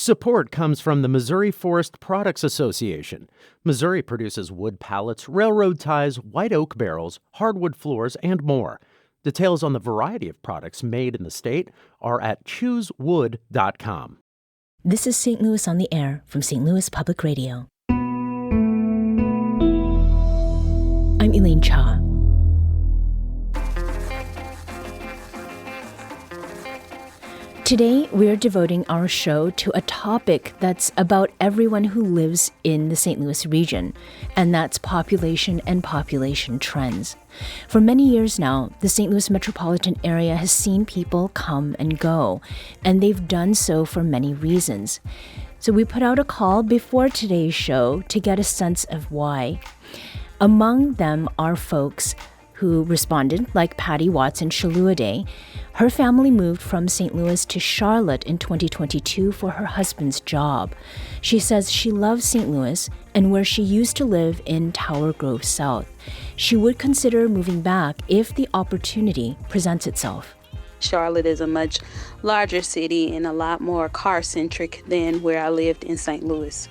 Support comes from the Missouri Forest Products Association. Missouri produces wood pallets, railroad ties, white oak barrels, hardwood floors, and more. Details on the variety of products made in the state are at choosewood.com. This is St. Louis on the Air from St. Louis Public Radio. I'm Elaine Cha. Today, we're devoting our show to a topic that's about everyone who lives in the St. Louis region, and that's population and population trends. For many years now, the St. Louis metropolitan area has seen people come and go, and they've done so for many reasons. So we put out a call before today's show to get a sense of why. Among them are folks who responded, like Patty Watson-Shaluade. Her family moved from St. Louis to Charlotte in 2022 for her husband's job. She says she loves St. Louis and where she used to live in Tower Grove South. She would consider moving back if the opportunity presents itself. Charlotte is a much larger city and a lot more car-centric than where I lived in St. Louis.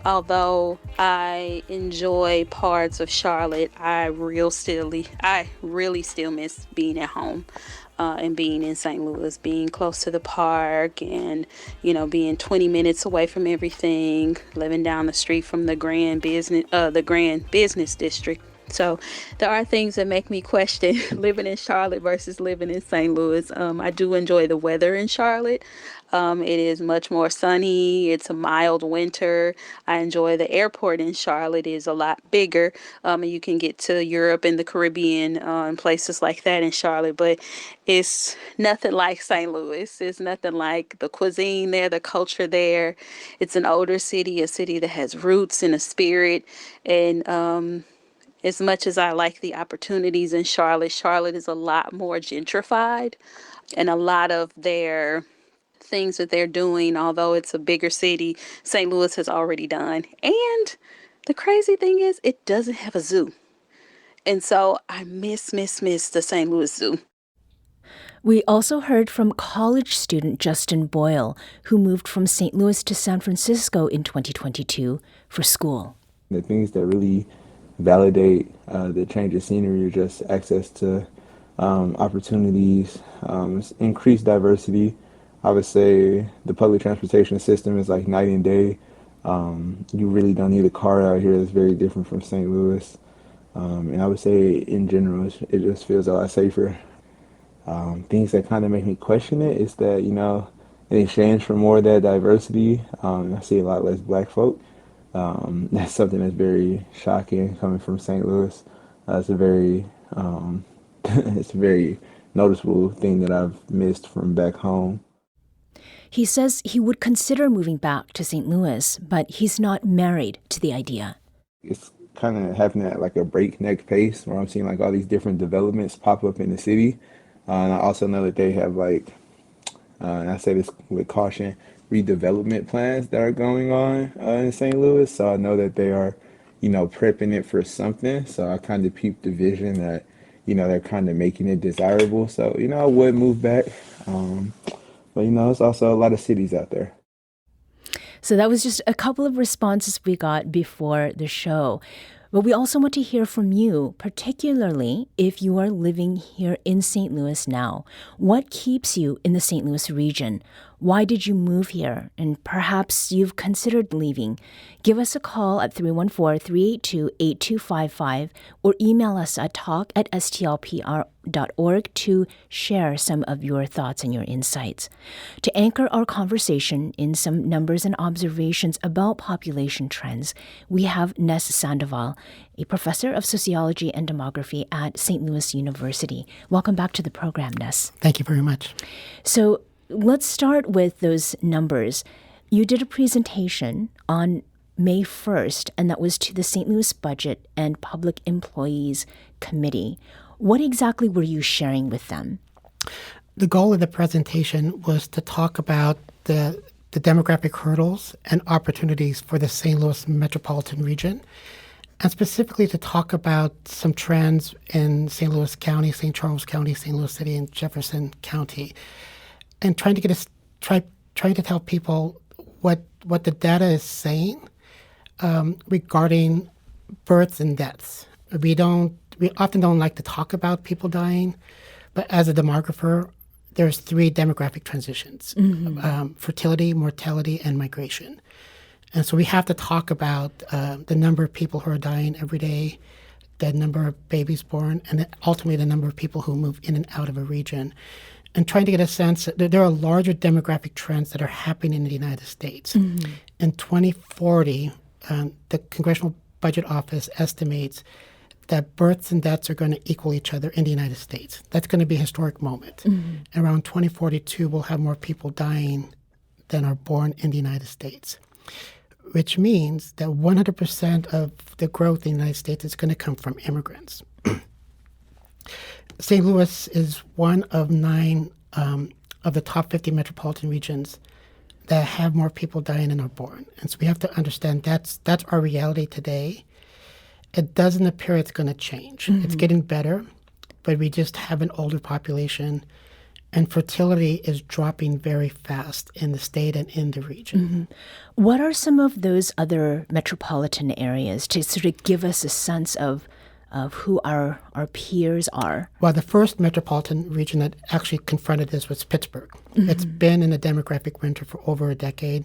Although I enjoy parts of Charlotte, I really still miss being at home and being in St. Louis, being close to the park and, being 20 minutes away from everything, living down the street from the grand business district. So there are things that make me question living in Charlotte versus living in St. Louis. I do enjoy the weather in Charlotte. It is much more sunny. It's a mild winter. I enjoy the airport in Charlotte. It is a lot bigger. You can get to Europe and the Caribbean and places like that in Charlotte. But it's nothing like St. Louis. It's nothing like the cuisine there, the culture there. It's an older city, a city that has roots and a spirit. And as much as I like the opportunities in Charlotte, Charlotte is a lot more gentrified, and a lot of their things that they're doing, although it's a bigger city, St. Louis has already done. And the crazy thing is, it doesn't have a zoo. And so I miss the St. Louis Zoo. We also heard from college student Justin Boyle, who moved from St. Louis to San Francisco in 2022 for school. The things that really validate the change of scenery or just access to opportunities, increased diversity. I would say the public transportation system is like night and day. You really don't need a car out here. It's very different from St. Louis. And I would say in general, it just feels a lot safer. Things that kind of make me question it is that, in exchange for more of that diversity, I see a lot less black folk. That's something that's very shocking coming from St. Louis. It's a very noticeable thing that I've missed from back home. He says he would consider moving back to St. Louis, but he's not married to the idea. It's kind of happening at like a breakneck pace where I'm seeing like all these different developments pop up in the city. And I also know that they have and I say this with caution, redevelopment plans that are going on in St. Louis. So I know that they are, prepping it for something. So I kind of peeped the vision that, they're kind of making it desirable. So, I would move back. But, it's also a lot of cities out there. So that was just a couple of responses we got before the show. But we also want to hear from you, particularly if you are living here in St. Louis now. What keeps you in the St. Louis region? Why did you move here? And perhaps you've considered leaving. Give us a call at 314-382-8255 or email us at talk@stlpr.org to share some of your thoughts and your insights. To anchor our conversation in some numbers and observations about population trends, we have Ness Sandoval, a professor of sociology and demography at St. Louis University. Welcome back to the program, Ness. Thank you very much. So let's start with those numbers. You did a presentation on May 1st, and that was to the St. Louis Budget and Public Employees Committee. What exactly were you sharing with them? The goal of the presentation was to talk about the demographic hurdles and opportunities for the St. Louis metropolitan region, and specifically to talk about some trends in St. Louis County, St. Charles County, St. Louis City, and Jefferson County, and trying to get a trying to tell people what the data is saying regarding births and deaths. We often don't like to talk about people dying, but as a demographer, there's 3 demographic transitions: fertility, mortality, and migration. And so we have to talk about the number of people who are dying every day, the number of babies born, and then ultimately the number of people who move in and out of a region, and trying to get a sense that there are larger demographic trends that are happening in the United States. In 2040, the Congressional Budget Office estimates that births and deaths are going to equal each other in the United States. That's going to be a historic moment. Around 2042, we'll have more people dying than are born in the United States, which means that 100% of the growth in the United States is going to come from immigrants. St. Louis is one of 9 of the top 50 metropolitan regions that have more people dying than are born. And so we have to understand that's our reality today. It doesn't appear it's going to change. It's getting better, but we just have an older population, and fertility is dropping very fast in the state and in the region. What are some of those other metropolitan areas to sort of give us a sense of who our peers are? Well, the first metropolitan region that actually confronted this was Pittsburgh. It's been in a demographic winter for over a decade.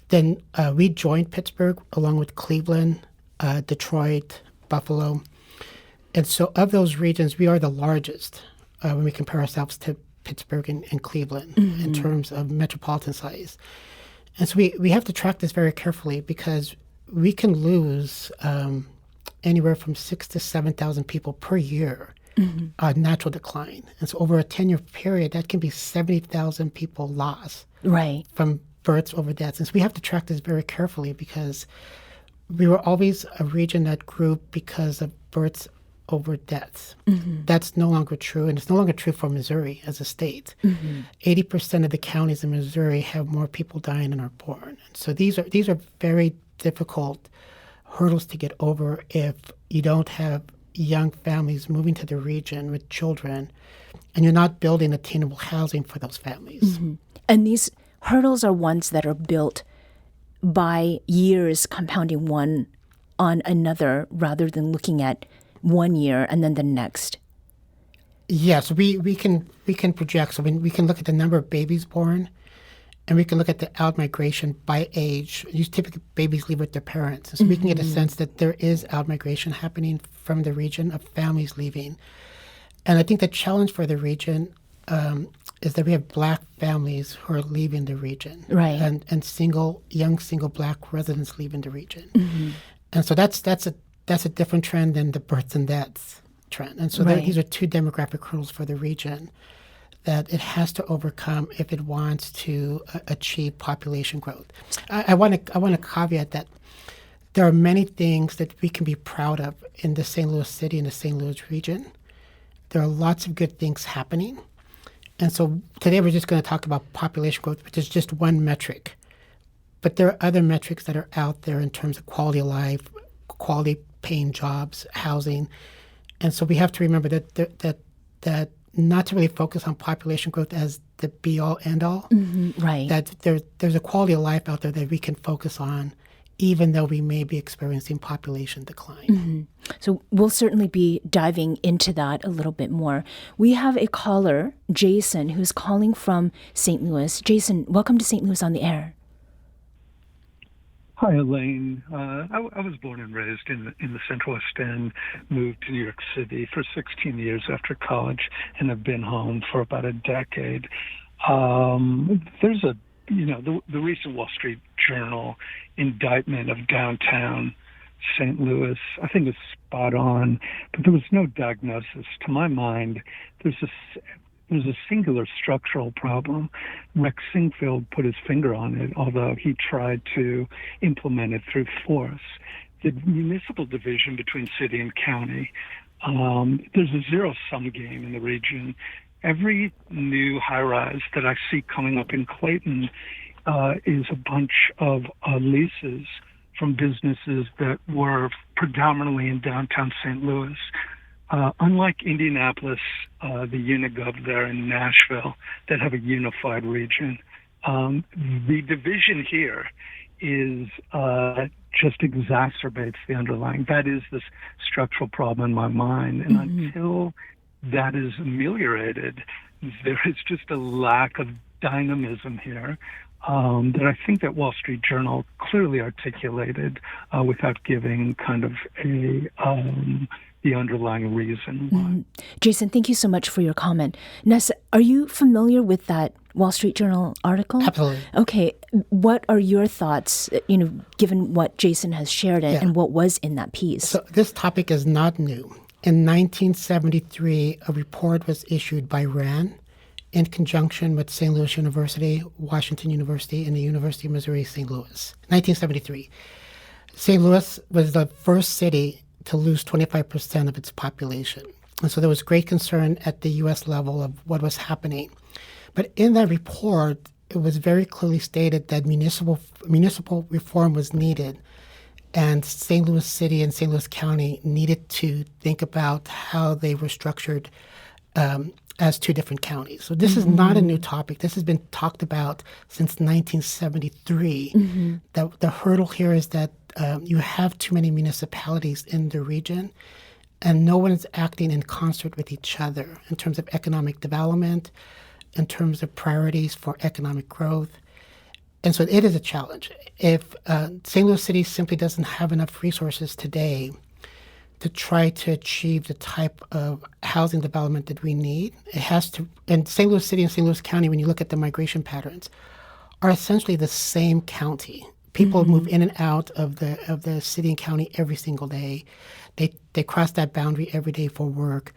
Then we joined Pittsburgh along with Cleveland, Detroit, Buffalo. And so of those regions, we are the largest when we compare ourselves to Pittsburgh and Cleveland in terms of metropolitan size. And so we have to track this very carefully because we can lose anywhere from 6,000 to 7,000 people per year natural decline. And so over a 10-year period, that can be 70,000 people lost from births over deaths. And so we have to track this very carefully because we were always a region that grew because of births over deaths. That's no longer true, and it's no longer true for Missouri as a state. 80% of the counties in Missouri have more people dying than are born. And so these are very difficult hurdles to get over if you don't have young families moving to the region with children, and you're not building attainable housing for those families. And these hurdles are ones that are built by years compounding one on another rather than looking at 1 year and then the next. Yes, we can project. So we can look at the number of babies born, and we can look at the out-migration by age. Typically, babies leave with their parents. And so we can get a sense that there is out-migration happening from the region of families leaving. And I think the challenge for the region is that we have Black families who are leaving the region, and young single Black residents leaving the region, and so that's a different trend than the births and deaths trend. And so these are 2 demographic hurdles for the region that it has to overcome if it wants to achieve population growth. I want to caveat that there are many things that we can be proud of in the St. Louis city and the St. Louis region. There are lots of good things happening. And so today we're just going to talk about population growth, which is just one metric. But there are other metrics that are out there in terms of quality of life, quality paying jobs, housing. And so we have to remember that not to really focus on population growth as the be-all, end-all. That there's a quality of life out there that we can focus on, even though we may be experiencing population decline. So we'll certainly be diving into that a little bit more. We have a caller, Jason, who's calling from St. Louis. Jason, welcome to St. Louis on the Air. Hi, Elaine. I was born and raised in the Central West End, moved to New York City for 16 years after college, and have been home for about a decade. There's the recent Wall Street Journal indictment of downtown St. Louis, I think is spot on, but there was no diagnosis. To my mind, there's a singular structural problem. Rex Singfield put his finger on it, although he tried to implement it through force. The municipal division between city and county, there's a zero-sum game in the region. Every new high-rise that I see coming up in Clayton is a bunch of leases from businesses that were predominantly in downtown St. Louis. Unlike Indianapolis, the Unigov there in Nashville that have a unified region, The division here is just exacerbates the underlying. That is this structural problem in my mind. And until that is ameliorated, there is just a lack of dynamism here that I think that Wall Street Journal clearly articulated without giving kind of the underlying reason why. Jason, thank you so much for your comment. Ness, are you familiar with that Wall Street Journal article? Absolutely. Okay. What are your thoughts, given what Jason has shared and what was in that piece? So this topic is not new. In 1973, a report was issued by RAND in conjunction with St. Louis University, Washington University, and the University of Missouri St. Louis. 1973. St. Louis was the first city to lose 25% of its population. And so there was great concern at the U.S. level of what was happening. But in that report, it was very clearly stated that municipal reform was needed, and St. Louis City and St. Louis County needed to think about how they were structured as two different counties. So this is not a new topic. This has been talked about since 1973. The hurdle here is that you have too many municipalities in the region, and no one is acting in concert with each other in terms of economic development, in terms of priorities for economic growth. And so it is a challenge. If St. Louis City simply doesn't have enough resources today to try to achieve the type of housing development that we need, it has to. And St. Louis City and St. Louis County, when you look at the migration patterns, are essentially the same county. People move in and out of the city and county every single day. They cross that boundary every day for work.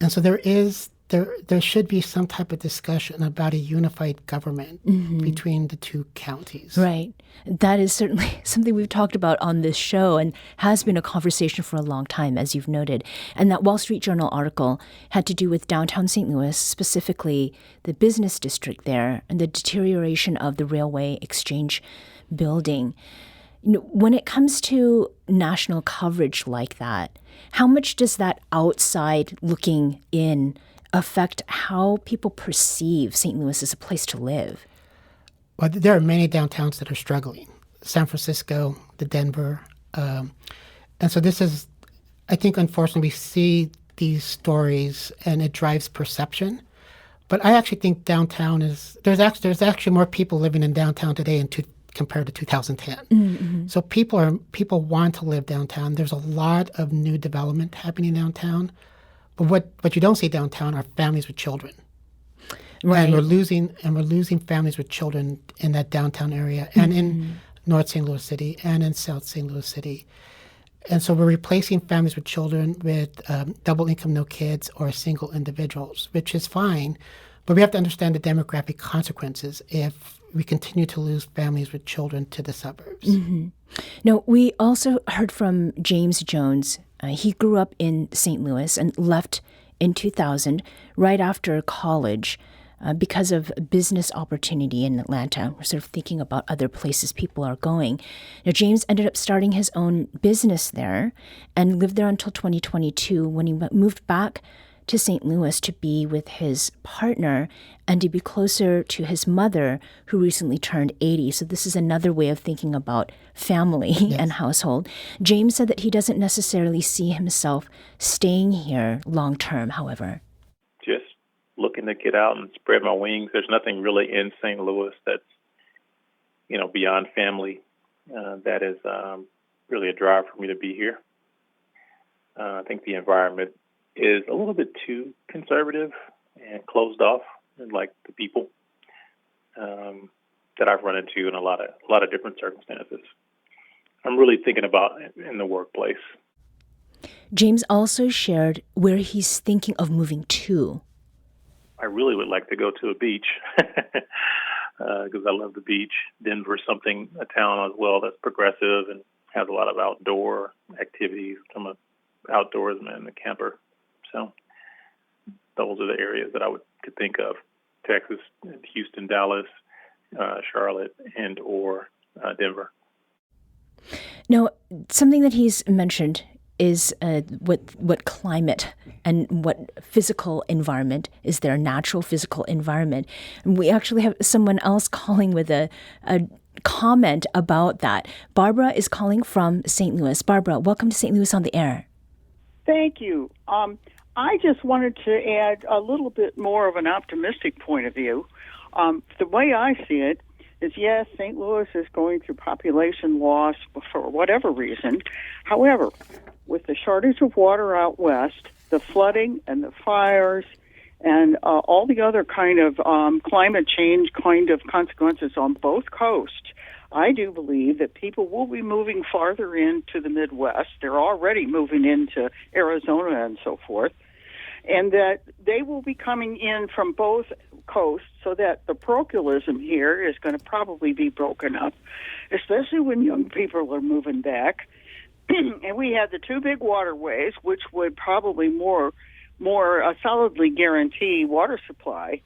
And so there should be some type of discussion about a unified government between the two counties. Right. That is certainly something we've talked about on this show and has been a conversation for a long time, as you've noted. And that Wall Street Journal article had to do with downtown St. Louis, specifically the business district there and the deterioration of the Railway Exchange building. When it comes to national coverage like that, how much does that outside looking in affect how people perceive St. Louis as a place to live? Well, there are many downtowns that are struggling. San Francisco, the Denver. And so this is, I think, unfortunately, we see these stories and it drives perception. But I actually think downtown there's actually more people living in downtown today compared to 2010. So people want to live downtown. There's a lot of new development happening downtown. But what you don't see downtown are families with children. Right. And we're losing families with children in that downtown area and in North St. Louis City and in South St. Louis City. And so we're replacing families with children with double income, no kids, or single individuals, which is fine. But we have to understand the demographic consequences if we continue to lose families with children to the suburbs. Now, we also heard from James Jones. He grew up in St. Louis and left in 2000, right after college, because of business opportunity in Atlanta. We're sort of thinking about other places people are going. Now, James ended up starting his own business there and lived there until 2022 when he moved back to St. Louis to be with his partner and to be closer to his mother, who recently turned 80. So this is another way of thinking about family and household. James said that he doesn't necessarily see himself staying here long term, however. Just looking to get out and spread my wings. There's nothing really in St. Louis that's, beyond family. That is really a drive for me to be here. I think the environment is a little bit too conservative and closed off, like the people that I've run into in a lot of different circumstances. I'm really thinking about in the workplace. James also shared where he's thinking of moving to. I really would like to go to a beach because I love the beach. Denver's a town as well that's progressive and has a lot of outdoor activities. I'm an outdoorsman and a camper. So those are the areas that I could think of: Texas, Houston, Dallas, Charlotte, and or Denver. Now, something that he's mentioned is what climate and what physical environment is their natural physical environment. And we actually have someone else calling with a comment about that. Barbara is calling from St. Louis. Barbara, welcome to St. Louis on the Air. Thank you. I just wanted to add a little bit more of an optimistic point of view. The way I see it is, yes, St. Louis is going through population loss for whatever reason. However, with the shortage of water out west, the flooding and the fires and all the other kind of climate change kind of consequences on both coasts, I do believe that people will be moving farther into the Midwest. They're already moving into Arizona and so forth. And that they will be coming in from both coasts, so that the parochialism here is going to probably be broken up, especially when young people are moving back. And we have the two big waterways, which would probably more solidly guarantee water supply,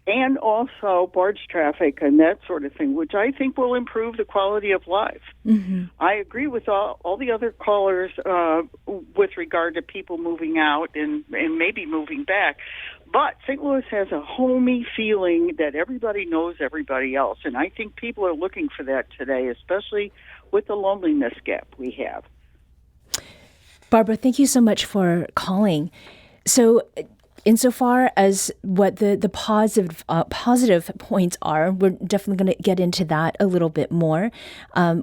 and also barge traffic and that sort of thing, which I think will improve the quality of life. Mm-hmm. I agree with all the other callers with regard to people moving out and maybe moving back. But St. Louis has a homey feeling that everybody knows everybody else, and I think people are looking for that today, especially with the loneliness gap we have. Barbara, thank you so much for calling. So, insofar as what the positive points are, we're definitely going to get into that a little bit more.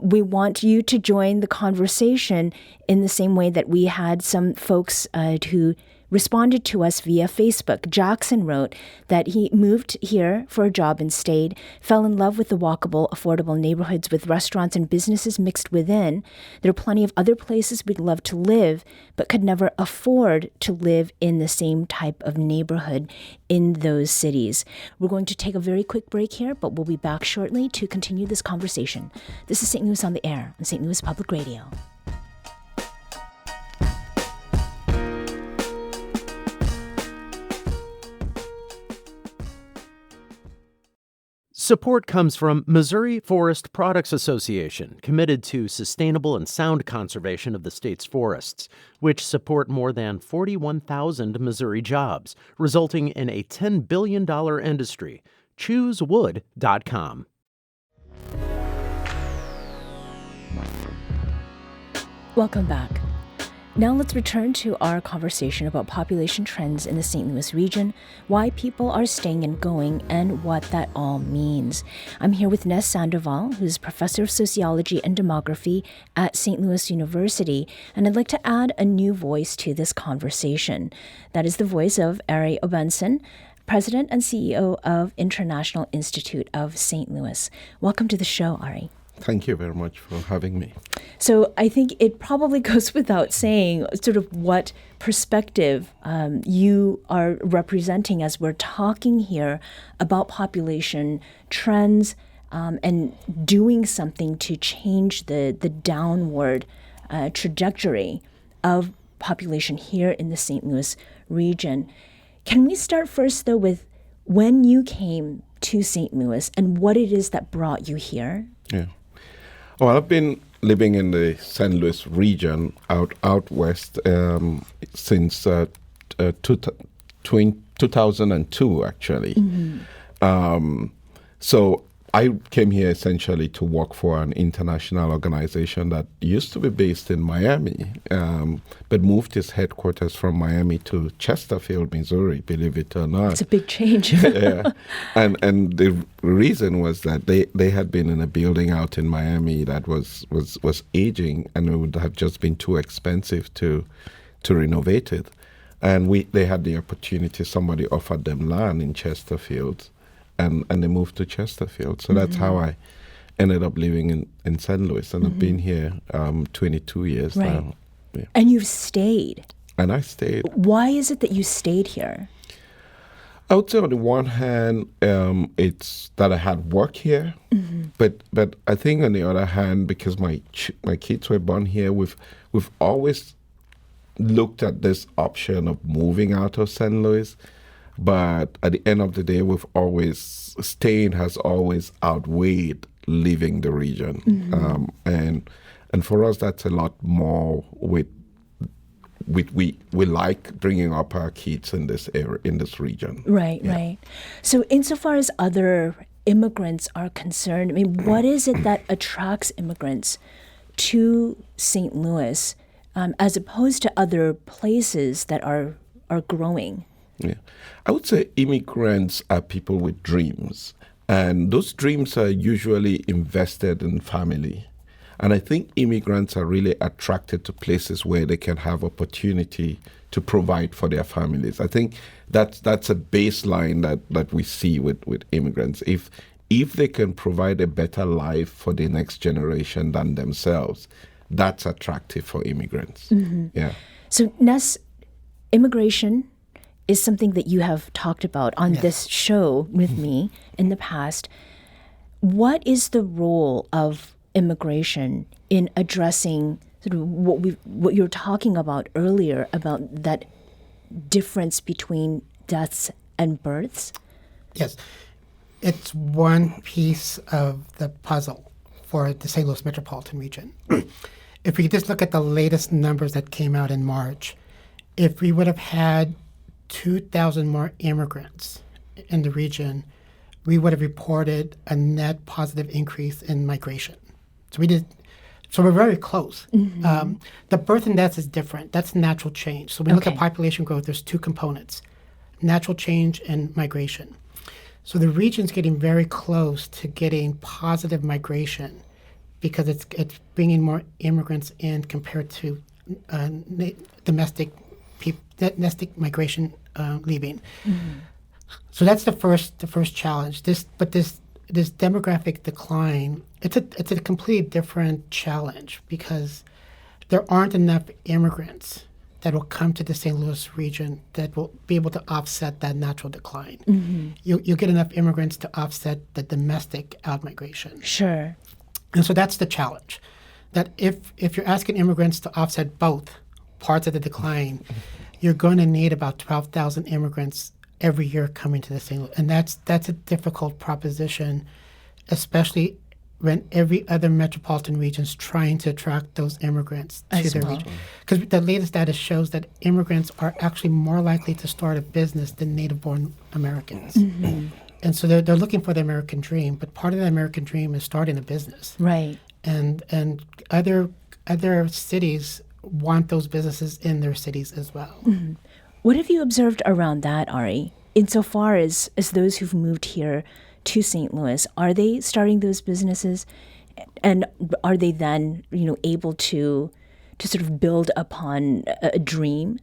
We want you to join the conversation in the same way that we had some folks who responded to us via Facebook. Jackson wrote that he moved here for a job and stayed, fell in love with the walkable, affordable neighborhoods with restaurants and businesses mixed within. There are plenty of other places we'd love to live, but could never afford to live in the same type of neighborhood in those cities. We're going to take a very quick break here, but we'll be back shortly to continue this conversation. This is St. Louis on the Air on St. Louis Public Radio. Support comes from Missouri Forest Products Association, committed to sustainable and sound conservation of the state's forests, which support more than 41,000 Missouri jobs, resulting in a $10 billion industry. ChooseWood.com. Welcome back. Now let's return to our conversation about population trends in the St. Louis region, why people are staying and going, and what that all means. I'm here with Ness Sandoval, who's professor of sociology and demography at St. Louis University, and I'd like to add a new voice to this conversation. That is the voice of Arrey Obenson, president and CEO of International Institute of St. Louis. Welcome to the show, Arrey. Thank you very much for having me. So I think it probably goes without saying sort of what perspective you are representing as we're talking here about population trends and doing something to change the downward trajectory of population here in the St. Louis region. Can we start first, though, with when you came to St. Louis and what it is that brought you here? Yeah. Well, I've been living in the St. Louis region out west since 2002, actually. Mm-hmm. So I came here essentially to work for an international organization that used to be based in Miami, but moved its headquarters from Miami to Chesterfield, Missouri, believe it or not. It's a big change. Yeah. And the reason was that they had been in a building out in Miami that was aging, and it would have just been too expensive to renovate it. And they had the opportunity, somebody offered them land in Chesterfield, and they moved to Chesterfield. So that's how I ended up living in St. Louis. And I've been here 22 years now. Yeah. And you've stayed. And I stayed. Why is it that you stayed here? I would say on the one hand, it's that I had work here. Mm-hmm. But I think on the other hand, because my kids were born here, we've always looked at this option of moving out of St. Louis. But at the end of the day, staying has always outweighed leaving the region. Mm-hmm. And for us, that's a lot more with we like bringing up our kids in this area, in this region. Right, right. So insofar as other immigrants are concerned, I mean, what is it that attracts immigrants to St. Louis as opposed to other places that are growing? Yeah. I would say immigrants are people with dreams, and those dreams are usually invested in family. And I think immigrants are really attracted to places where they can have opportunity to provide for their families. I think that's a baseline that we see with immigrants. If they can provide a better life for the next generation than themselves, that's attractive for immigrants. Mm-hmm. Yeah. So Ness, immigration is something that you have talked about on this show with me in the past. What is the role of immigration in addressing sort of what you were talking about earlier about that difference between deaths and births? Yes. It's one piece of the puzzle for the St. Louis metropolitan region. If we just look at the latest numbers that came out in March, if we would have had 2,000 more immigrants in the region, we would have reported a net positive increase in migration. So we're very close. Mm-hmm. The birth and death is different. That's natural change. So when we look at population growth, there's two components, natural change and migration. So the region's getting very close to getting positive migration because it's bringing more immigrants in compared to domestic migration leaving. Mm-hmm. So that's the first challenge. This demographic decline, it's a completely different challenge because there aren't enough immigrants that will come to the St. Louis region that will be able to offset that natural decline. Mm-hmm. You'll get enough immigrants to offset the domestic outmigration. Sure. And so that's the challenge. That if you're asking immigrants to offset both parts of the decline, you're going to need about 12,000 immigrants every year coming to the St. Louis. And that's a difficult proposition, especially when every other metropolitan region is trying to attract those immigrants to their region. Because the latest data shows that immigrants are actually more likely to start a business than native-born Americans. Mm-hmm. And so they're looking for the American dream, but part of the American dream is starting a business. Right. And other cities want those businesses in their cities as well. Mm-hmm. What have you observed around that, Arrey? Insofar as those who've moved here to St. Louis, are they starting those businesses, and are they then able to sort of build upon a dream?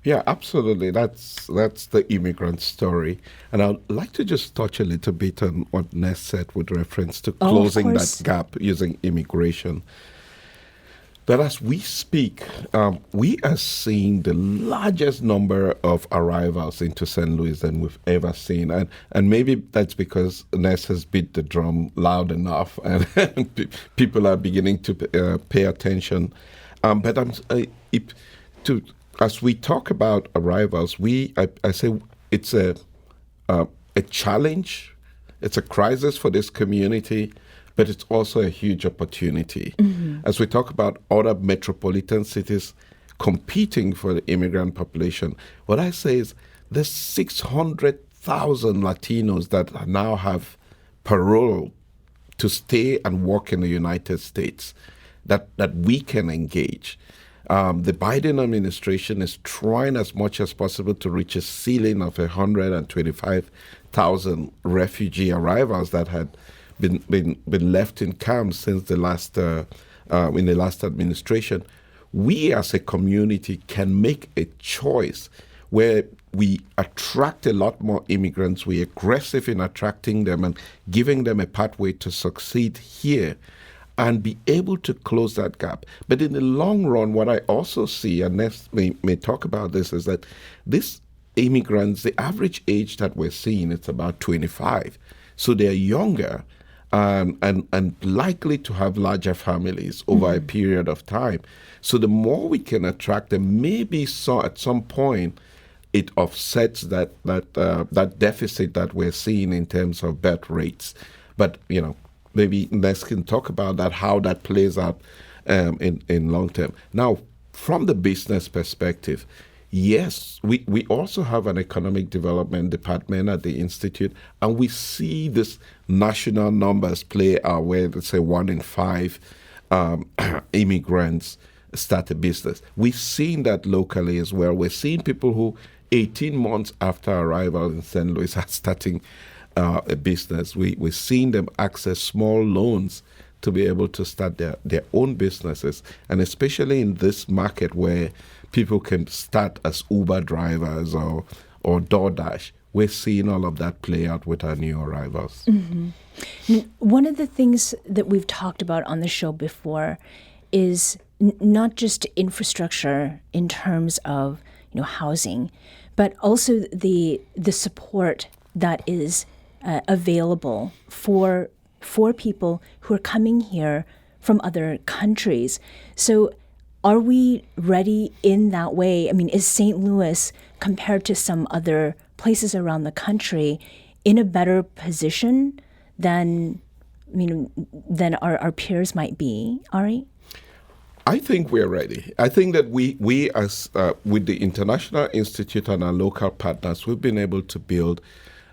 Yeah, absolutely. That's the immigrant story. And I'd like to just touch a little bit on what Ness said with reference to closing that gap using immigration. That as we speak, we are seeing the largest number of arrivals into St. Louis than we've ever seen. And maybe that's because Ness has beat the drum loud enough and people are beginning to pay attention. But as we talk about arrivals, I say it's a challenge, it's a crisis for this community, but it's also a huge opportunity. Mm-hmm. As we talk about other metropolitan cities competing for the immigrant population, what I say is there's 600,000 Latinos that now have parole to stay and work in the United States that we can engage. The Biden administration is trying as much as possible to reach a ceiling of 125,000 refugee arrivals that had been left in camps since the last administration. We as a community can make a choice where we attract a lot more immigrants. We're aggressive in attracting them and giving them a pathway to succeed here and be able to close that gap. But in the long run, what I also see, and Ness may talk about this, is that these immigrants, the average age that we're seeing, it's about 25. So they're younger and likely to have larger families over a period of time. So the more we can attract them, maybe at some point it offsets that deficit that we're seeing in terms of birth rates. But maybe Ness can talk about that, how that plays out in long term. Now, from the business perspective, yes, we also have an economic development department at the Institute, and we see this national numbers play out where, let's say, 1 in 5 immigrants start a business. We've seen that locally as well. We're seeing people who 18 months after arrival in St. Louis are starting a business. We're seeing them access small loans to be able to start their own businesses. And especially in this market where people can start as Uber drivers or DoorDash, we're seeing all of that play out with our new arrivals. Mm-hmm. One of the things that we've talked about on the show before is not just infrastructure in terms of housing, but also the support that is available for people who are coming here from other countries. So are we ready in that way? I mean, is St. Louis, compared to some other places around the country, in a better position than our peers might be, Arrey? I think we're ready. I think that we as with the International Institute and our local partners, we've been able to build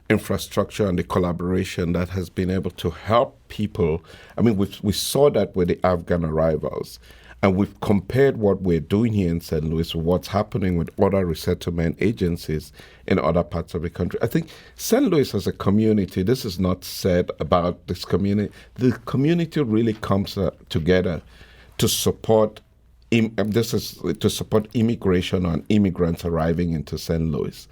infrastructure and the collaboration that has been able to help people. I mean, we saw that with the Afghan arrivals, and we've compared what we're doing here in St. Louis with what's happening with other resettlement agencies in other parts of the country. I think St. Louis as a community, this is not said about this community, the community really comes together to support immigration and immigrants arriving into St. Louis.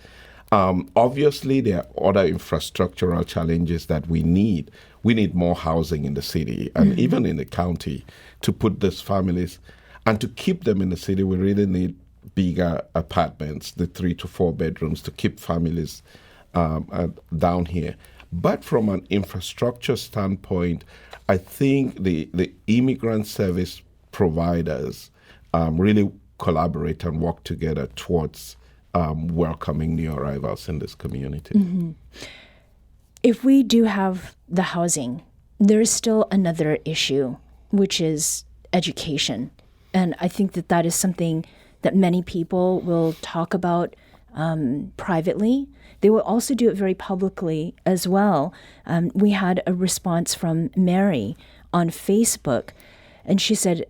Obviously, there are other infrastructural challenges that we need. We need more housing in the city and even in the county to put these families, and to keep them in the city, we really need bigger apartments, the 3 to 4 bedrooms, to keep families down here. But from an infrastructure standpoint, I think the immigrant service providers really collaborate and work together towards welcoming new arrivals in this community. Mm-hmm. If we do have the housing, there is still another issue, which is education. And I think that is something that many people will talk about privately. They will also do it very publicly as well. We had a response from Mary on Facebook, and she said,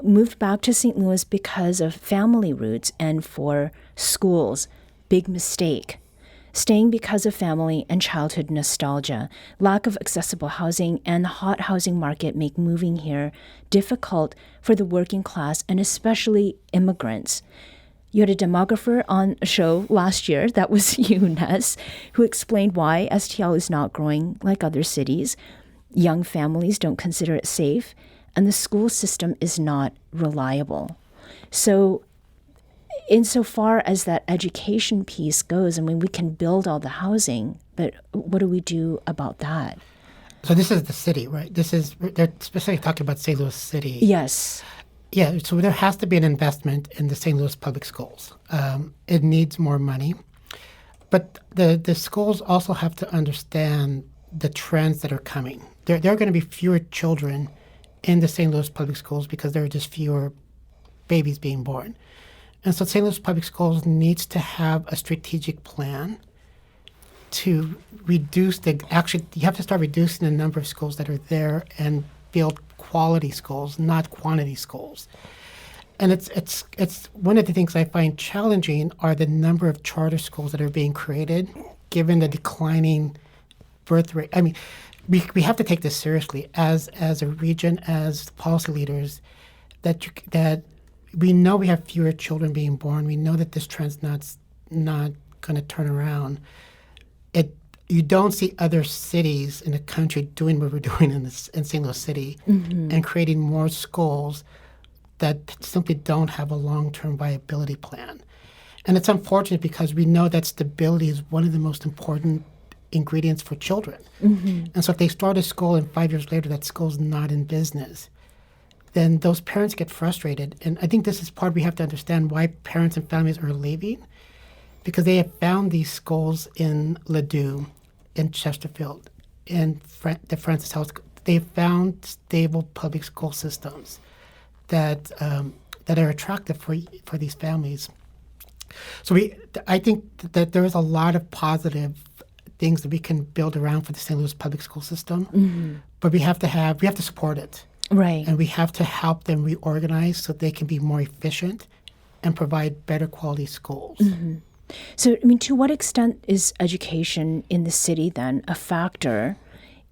moved back to St. Louis because of family roots and for schools. Big mistake. Staying because of family and childhood nostalgia. Lack of accessible housing and the hot housing market make moving here difficult for the working class and especially immigrants. You had a demographer on a show last year, that was you, Ness, who explained why STL is not growing like other cities. Young families don't consider it safe, and the school system is not reliable. So insofar as that education piece goes, I mean, we can build all the housing, but what do we do about that? So this is the city, right? They're specifically talking about St. Louis City. Yes. Yeah, so there has to be an investment in the St. Louis public schools. It needs more money. But the schools also have to understand the trends that are coming. There are going to be fewer children in the St. Louis public schools because there are just fewer babies being born. And so St. Louis Public Schools needs to have a strategic plan to reduce you have to start reducing the number of schools that are there and build quality schools, not quantity schools. And it's one of the things I find challenging are the number of charter schools that are being created, given the declining birth rate. I mean, we have to take this seriously as a region, as policy leaders, that we know we have fewer children being born. We know that this trend's not going to turn around. You don't see other cities in the country doing what we're doing in St. Louis City and creating more schools that simply don't have a long-term viability plan. And it's unfortunate because we know that stability is one of the most important ingredients for children. And so if they start a school and 5 years later that school's not in business, then those parents get frustrated. And I think this is part we have to understand why parents and families are leaving, because they have found these schools in Ladue, in Chesterfield, in the Francis House. They have found stable public school systems that that are attractive for these families. So I think that there is a lot of positive things that we can build around for the St. Louis public school system, but we have to support it. Right. And we have to help them reorganize so they can be more efficient and provide better quality schools. So, I mean, to what extent is education in the city then a factor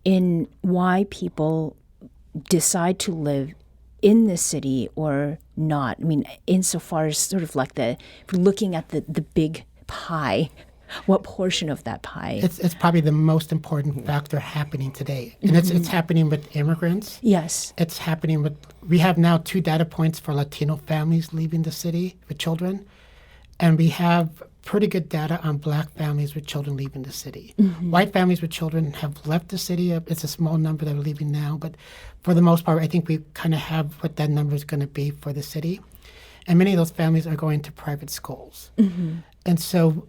in why people decide to live in the city or not? I mean, insofar as sort of like if we're looking at the big pie, what portion of that pie? It's probably the most important factor happening today. And it's happening with immigrants. Yes. It's happening we have now 2 data points for Latino families leaving the city with children. And we have pretty good data on Black families with children leaving the city. White families with children have left the city. It's a small number that are leaving now. But for the most part, I think we kind of have what that number is going to be for the city. And many of those families are going to private schools. And so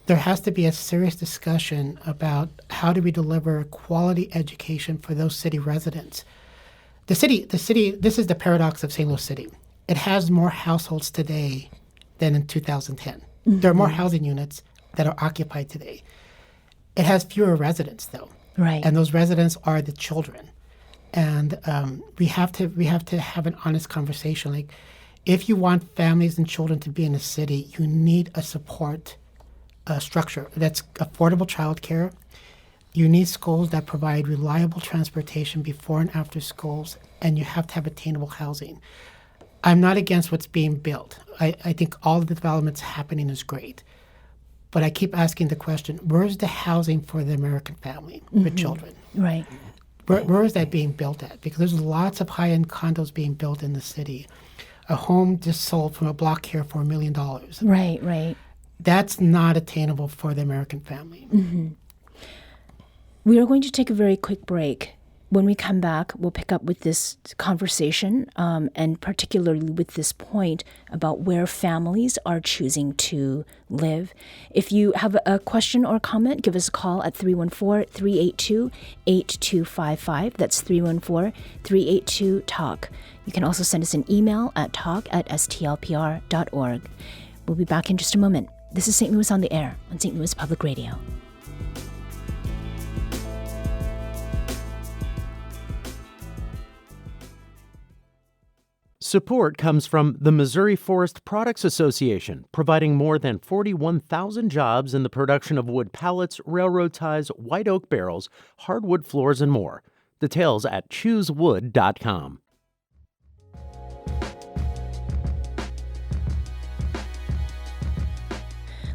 there has to be a serious discussion about how do we deliver quality education for those city residents. The city, this is the paradox of St. Louis City. It has more households today than in 2010. There are more housing units that are occupied today. It has fewer residents, though. Right. And those residents are the children. And we have to have an honest conversation. Like, if you want families and children to be in a city, you need a support structure that's affordable childcare. You need schools that provide reliable transportation before and after schools, and you have to have attainable housing. I'm not against what's being built. I think all of the developments happening is great. But I keep asking the question, where's the housing for the American family with children? Right. Where is that being built at? Because there's lots of high-end condos being built in the city. A home just sold from a block here for $1 million. Right, right. That's not attainable for the American family. We are going to take a very quick break. When we come back, we'll pick up with this conversation, and particularly with this point about where families are choosing to live. If you have a question or comment, give us a call at 314-382-8255. That's 314-382-TALK. You can also send us an email at talk@stlpr.org. We'll be back in just a moment. This is St. Louis on the Air on St. Louis Public Radio. Support comes from the Missouri Forest Products Association, providing more than 41,000 jobs in the production of wood pallets, railroad ties, white oak barrels, hardwood floors, and more. Details at choosewood.com.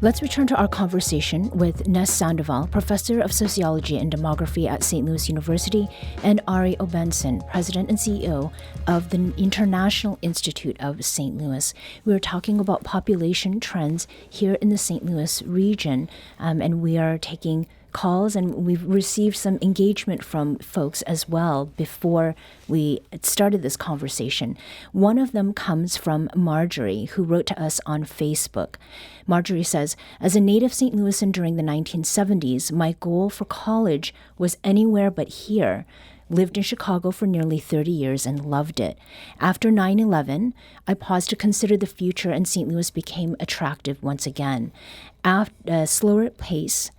Let's return to our conversation with Ness Sandoval, Professor of Sociology and Demography at St. Louis University, and Arrey Obenson, President and CEO of the International Institute of St. Louis. We were talking about population trends here in the St. Louis region, and we are taking calls, and we've received some engagement from folks as well before we started this conversation. One of them comes from Marjorie, who wrote to us on Facebook. Marjorie says, as a native St. Louisan during the 1970s, my goal for college was anywhere but here. Lived in Chicago for nearly 30 years and loved it. After 9/11, I paused to consider the future, and St. Louis became attractive once again. After a slower pace,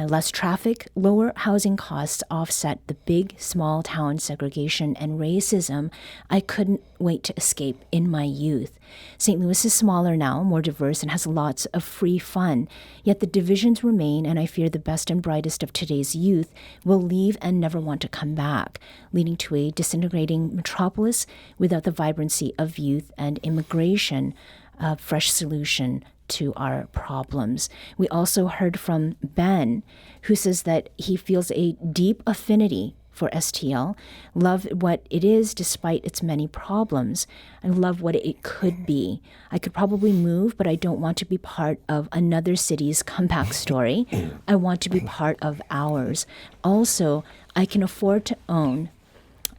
less traffic, lower housing costs offset the big, small town segregation and racism I couldn't wait to escape in my youth. St. Louis is smaller now, more diverse, and has lots of free fun. Yet the divisions remain, and I fear the best and brightest of today's youth will leave and never want to come back, leading to a disintegrating metropolis without the vibrancy of youth and immigration, a fresh solution to our problems. We also heard from Ben, who says that he feels a deep affinity for STL, love what it is despite its many problems, and love what it could be. I could probably move, but I don't want to be part of another city's comeback story. I want to be part of ours. Also, I can afford to own,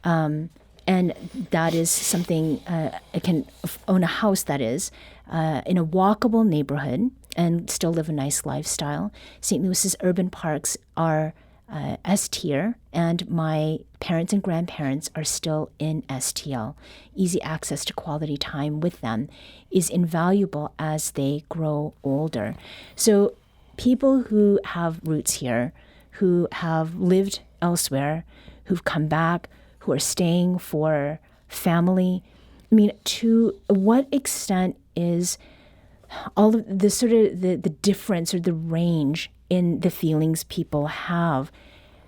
and that is something, I can own a house that is, in a walkable neighborhood and still live a nice lifestyle. St. Louis's urban parks are S tier, and my parents and grandparents are still in STL. Easy access to quality time with them is invaluable as they grow older. So people who have roots here, who have lived elsewhere, who've come back, who are staying for family, I mean, to what extent is all of the sort of the difference or the range in the feelings people have,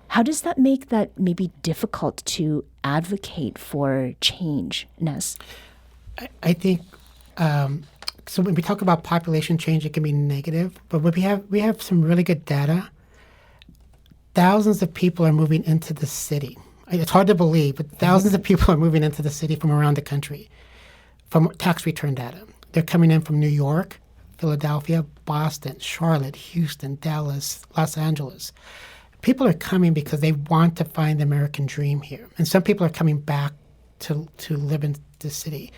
how does that make that maybe difficult to advocate for change, Ness? I think so. When we talk about population change, it can be negative, but we have some really good data. Thousands of people are moving into the city. It's hard to believe, but thousands of people are moving into the city from around the country, from tax return data. They're coming in from New York, Philadelphia, Boston, Charlotte, Houston, Dallas, Los Angeles. People are coming because they want to find the American dream here. And some people are coming back to live in the city.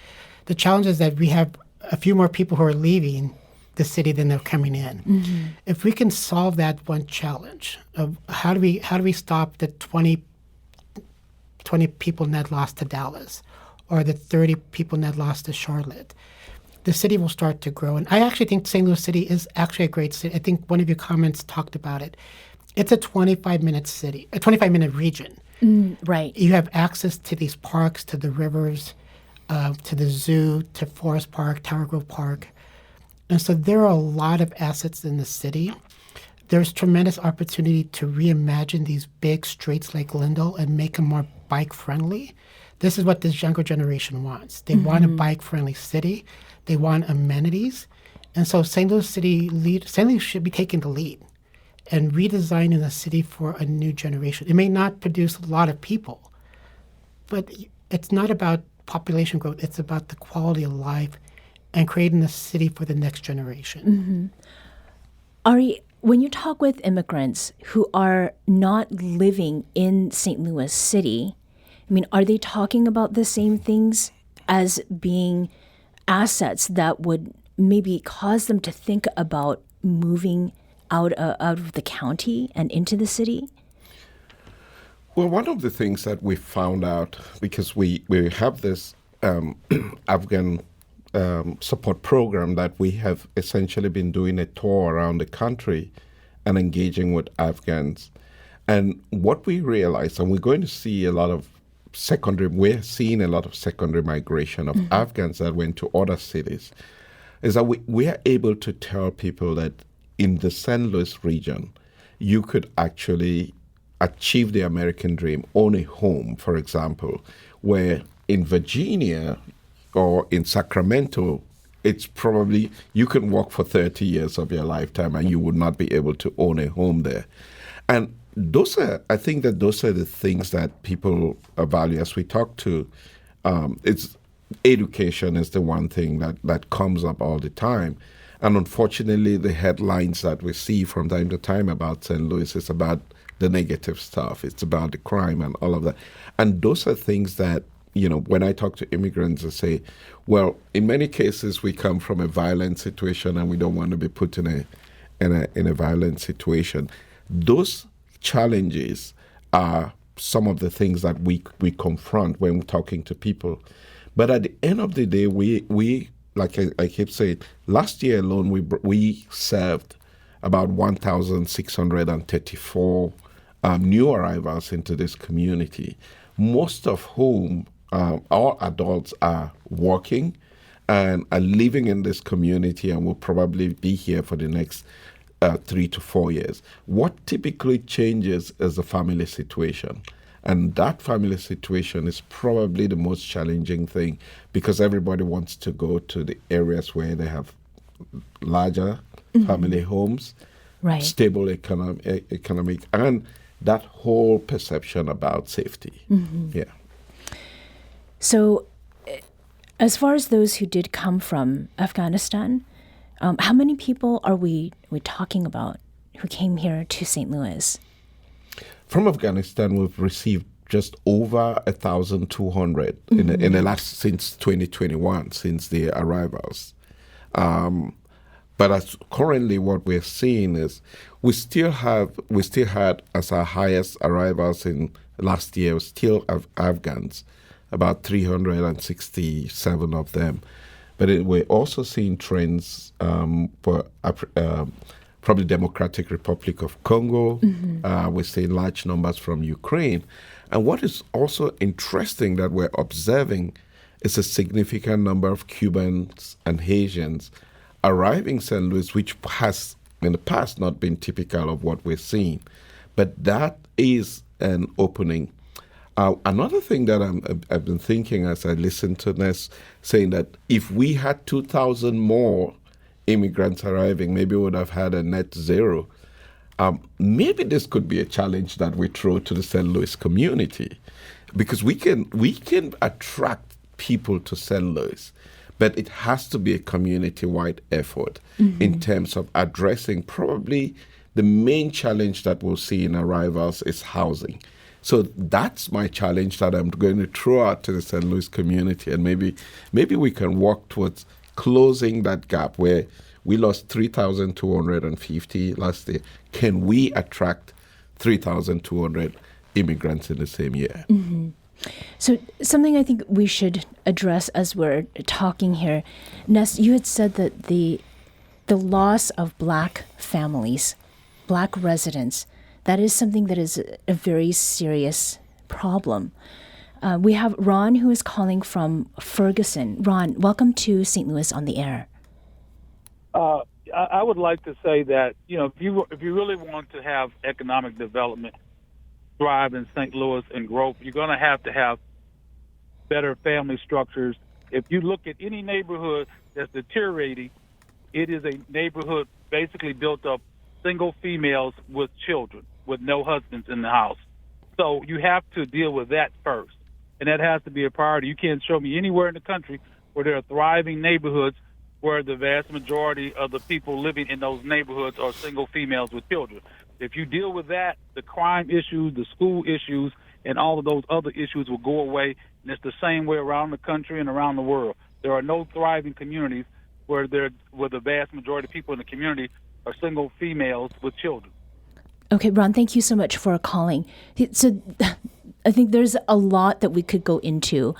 The challenge is that we have a few more people who are leaving the city than they're coming in. Mm-hmm. If we can solve that one challenge of how do we stop the 20 people net loss to Dallas or the 30 people net loss to Charlotte, the city will start to grow. And I actually think St. Louis City is actually a great city. I think one of your comments talked about it. It's a 25-minute region. Right. You have access to these parks, to the rivers, to the zoo, to Forest Park, Tower Grove Park. And so there are a lot of assets in the city. There's tremendous opportunity to reimagine these big streets like Lindell and make them more bike-friendly. This is what this younger generation wants. They want a bike-friendly city. They want amenities. And so St. Louis should be taking the lead and redesigning the city for a new generation. It may not produce a lot of people, but it's not about population growth. It's about the quality of life and creating a city for the next generation. Arrey, when you talk with immigrants who are not living in St. Louis City, I mean, are they talking about the same things as being assets that would maybe cause them to think about moving out of the county and into the city? Well, one of the things that we found out, because we have this Afghan support program that we have essentially been doing a tour around the country and engaging with Afghans. And what we realized, and we're going to see we're seeing a lot of secondary migration of Afghans that went to other cities, is that we are able to tell people that in the St. Louis region, you could actually achieve the American dream, own a home, for example, where in Virginia or in Sacramento, it's probably, you can work for 30 years of your lifetime and you would not be able to own a home there. And I think that those are the things that people value. As we talk to, it's education is the one thing that comes up all the time. And unfortunately, the headlines that we see from time to time about St. Louis is about the negative stuff. It's about the crime and all of that. And those are things that, when I talk to immigrants, I say, well, in many cases, we come from a violent situation and we don't want to be put in a violent situation. Those challenges are some of the things that we confront when we're talking to people. But at the end of the day, we like I keep saying, last year alone, we served about 1,634 new arrivals into this community, most of whom our adults are working and are living in this community and will probably be here for the next 3 to 4 years. What typically changes is the family situation. And that family situation is probably the most challenging thing because everybody wants to go to the areas where they have larger family homes, right, stable economic, and that whole perception about safety. Yeah. So as far as those who did come from Afghanistan, how many people are we talking about who came here to St. Louis? From Afghanistan, we've received just over 1,200 in the last since 2021, since the arrivals. But as currently what we're seeing is we still had as our highest arrivals in last year still Afghans, about 367 of them. But we're also seeing trends for probably Democratic Republic of Congo. We're seeing large numbers from Ukraine. And what is also interesting that we're observing is a significant number of Cubans and Haitians arriving in St. Louis, which has in the past not been typical of what we're seeing. But that is an opening. Another thing that I've been thinking as I listen to Ness, saying that if we had 2,000 more immigrants arriving, maybe we would have had a net zero. Maybe this could be a challenge that we throw to the St. Louis community, because we can attract people to St. Louis, but it has to be a community-wide effort in terms of addressing probably the main challenge that we'll see in arrivals is housing. So that's my challenge that I'm going to throw out to the St. Louis community, and maybe we can work towards closing that gap where we lost 3,250 last year. Can we attract 3,200 immigrants in the same year? So something I think we should address as we're talking here, Ness, you had said that the loss of Black families, Black residents, that is something that is a very serious problem. We have Ron, who is calling from Ferguson. Ron, welcome to St. Louis on the Air. I would like to say that, if you really want to have economic development thrive in St. Louis and growth, you're going to have better family structures. If you look at any neighborhood that's deteriorating, it is a neighborhood basically built up single females with children, with no husbands in the house. So you have to deal with that first, and that has to be a priority. You can't show me anywhere in the country where there are thriving neighborhoods where the vast majority of the people living in those neighborhoods are single females with children. If you deal with that, the crime issues, the school issues, and all of those other issues will go away, and it's the same way around the country and around the world. There are no thriving communities where the vast majority of people in the community are single females with children. Okay, Ron, thank you so much for calling. So I think there's a lot that we could go into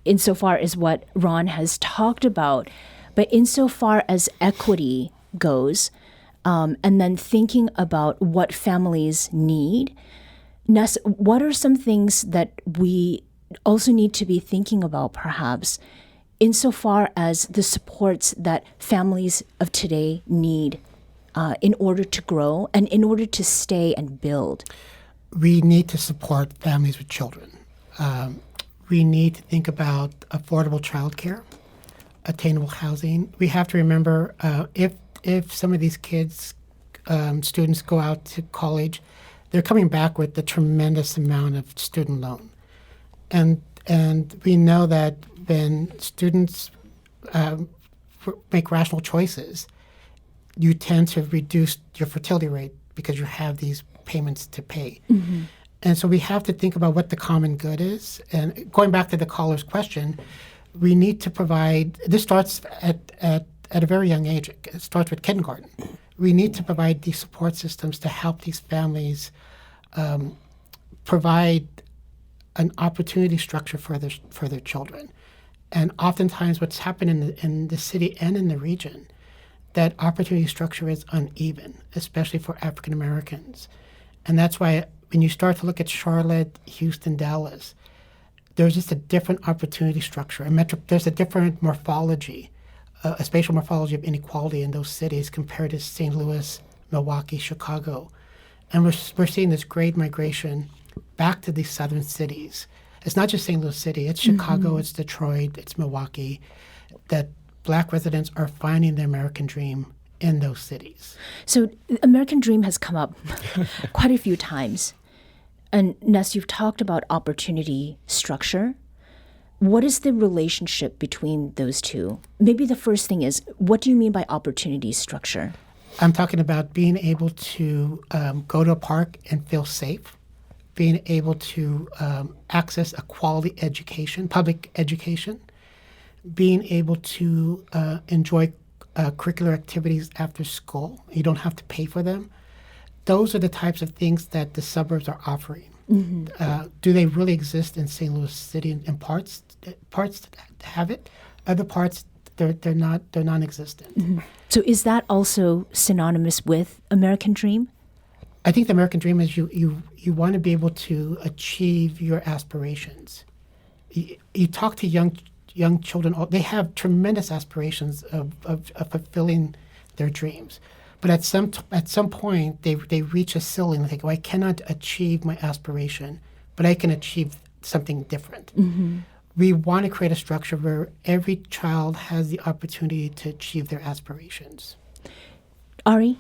insofar as what Ron has talked about, but insofar as equity goes, and then thinking about what families need, Ness, what are some things that we also need to be thinking about, perhaps, insofar as the supports that families of today need in order to grow and in order to stay and build? We need to support families with children. We need to think about affordable childcare, attainable housing. We have to remember if some of these kids, students go out to college, they're coming back with a tremendous amount of student loan. And we know that when students make rational choices, you tend to reduce your fertility rate because you have these payments to pay. And so we have to think about what the common good is. And going back to the caller's question, we need to provide, this starts at a very young age. It starts with kindergarten. We need to provide these support systems to help these families provide an opportunity structure for their children. And oftentimes what's happened in the city and in the region, that opportunity structure is uneven, especially for African Americans. And that's why when you start to look at Charlotte, Houston, Dallas, there's just a different opportunity structure. There's a different morphology, a spatial morphology of inequality in those cities compared to St. Louis, Milwaukee, Chicago. And we're seeing this great migration back to these southern cities. It's not just St. Louis City, it's Chicago, it's Detroit, it's Milwaukee, that Black residents are finding the American dream in those cities. So American dream has come up quite a few times. And Ness, you've talked about opportunity structure. What is the relationship between those two? Maybe the first thing is, what do you mean by opportunity structure? I'm talking about being able to go to a park and feel safe, being able to access a quality education, public education, being able to enjoy curricular activities after school. You don't have to pay for them. Those are the types of things that the suburbs are offering. Do they really exist in St. Louis City in parts have it? Other parts, they're non-existent. So is that also synonymous with American Dream? I think the American Dream is you want to be able to achieve your aspirations. You talk to young children, they have tremendous aspirations of fulfilling their dreams. But at some point, they reach a ceiling and think, I cannot achieve my aspiration, but I can achieve something different. We want to create a structure where every child has the opportunity to achieve their aspirations. Arrey?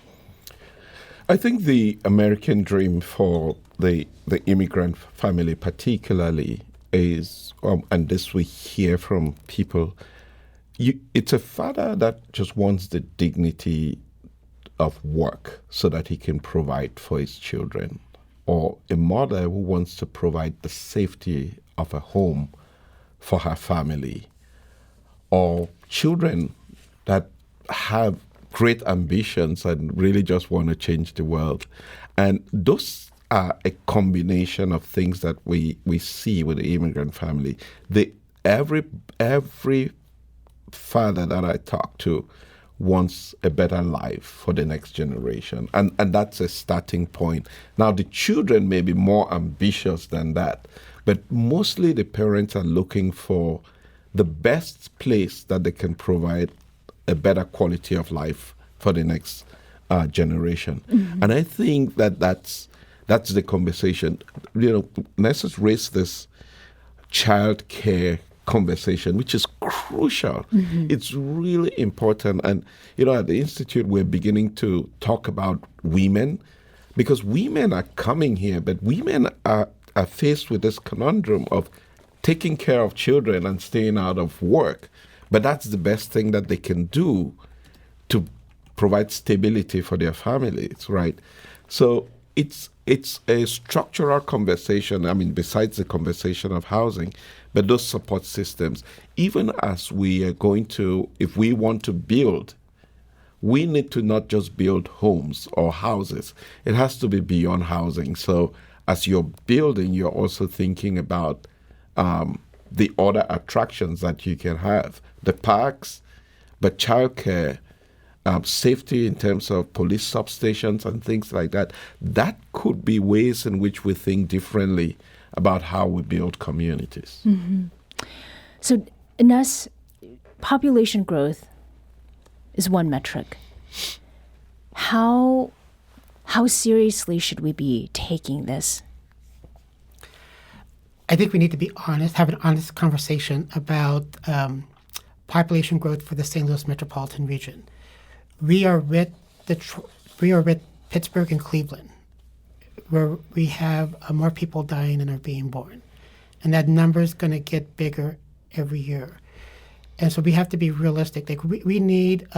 I think the American dream for the immigrant family particularly is, and this we hear from people, it's a father that just wants the dignity of work so that he can provide for his children, or a mother who wants to provide the safety of a home for her family, or children that have great ambitions and really just want to change the world. And those are a combination of things that we see with the immigrant family. Every father that I talk to wants a better life for the next generation. And that's a starting point. Now, the children may be more ambitious than that, but mostly the parents are looking for the best place that they can provide a better quality of life for the next generation. And I think that's the conversation. Ness has raised this child care conversation, which is crucial. It's really important. And, at the Institute, we're beginning to talk about women, because women are coming here, but women are faced with this conundrum of taking care of children and staying out of work. But that's the best thing that they can do to provide stability for their families, right? So it's a structural conversation, besides the conversation of housing, but those support systems. Even as we are going to, if we want to build, we need to not just build homes or houses. It has to be beyond housing. So as you're building, you're also thinking about the other attractions that you can have, the parks, but childcare, safety in terms of police substations and things like that. That could be ways in which we think differently about how we build communities. So, Ness, population growth is one metric. How seriously should we be taking this? I think we need to be honest, have an honest conversation about population growth for the St. Louis metropolitan region. We are with Pittsburgh and Cleveland, where we have more people dying than are being born, and that number is going to get bigger every year. And so we have to be realistic. Like we need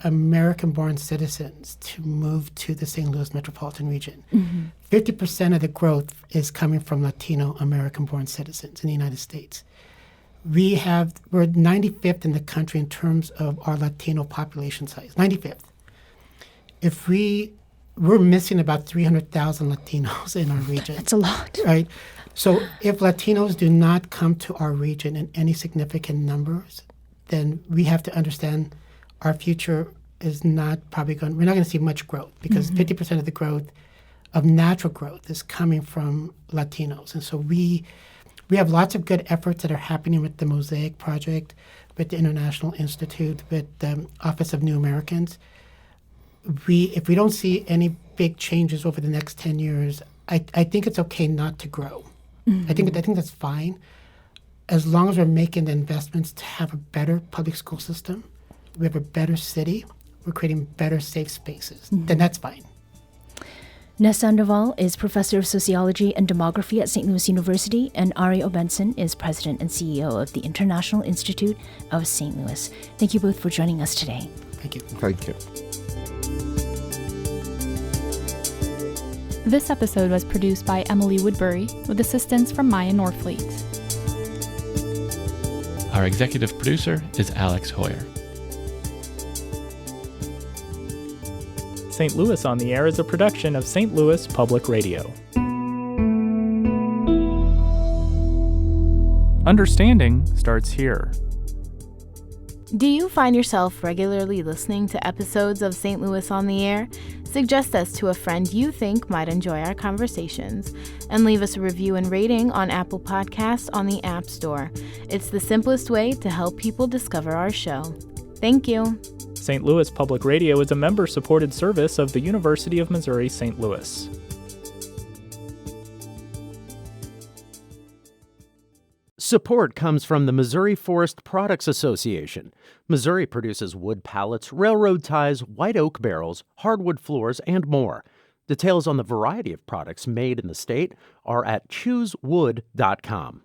American-born citizens to move to the St. Louis metropolitan region. 50% of the growth is coming from Latino American-born citizens in the United States. We're 95th in the country in terms of our Latino population size. 95th. If we're missing about 300,000 Latinos in our region. That's a lot, right? So if Latinos do not come to our region in any significant numbers, then we have to understand our future is not probably going. We're not going to see much growth because 50% of the growth, of natural growth, is coming from Latinos, and so we have lots of good efforts that are happening with the Mosaic Project, with the International Institute, with the Office of New Americans. If we don't see any big changes over the next 10 years, I think it's okay not to grow. I think that's fine, as long as we're making the investments to have a better public school system, we have a better city, we're creating better safe spaces, then that's fine. Ness Sandoval is Professor of Sociology and Demography at St. Louis University, and Arrey Obenson is President and CEO of the International Institute of St. Louis. Thank you both for joining us today. Thank you. Thank you. This episode was produced by Emily Woodbury with assistance from Maya Norfleet. Our executive producer is Alex Hoyer. St. Louis on the Air is a production of St. Louis Public Radio. Understanding starts here. Do you find yourself regularly listening to episodes of St. Louis on the Air? Suggest us to a friend you think might enjoy our conversations, and leave us a review and rating on Apple Podcasts on the App Store. It's the simplest way to help people discover our show. Thank you. St. Louis Public Radio is a member-supported service of the University of Missouri St. Louis. Support comes from the Missouri Forest Products Association. Missouri produces wood pallets, railroad ties, white oak barrels, hardwood floors, and more. Details on the variety of products made in the state are at choosewood.com.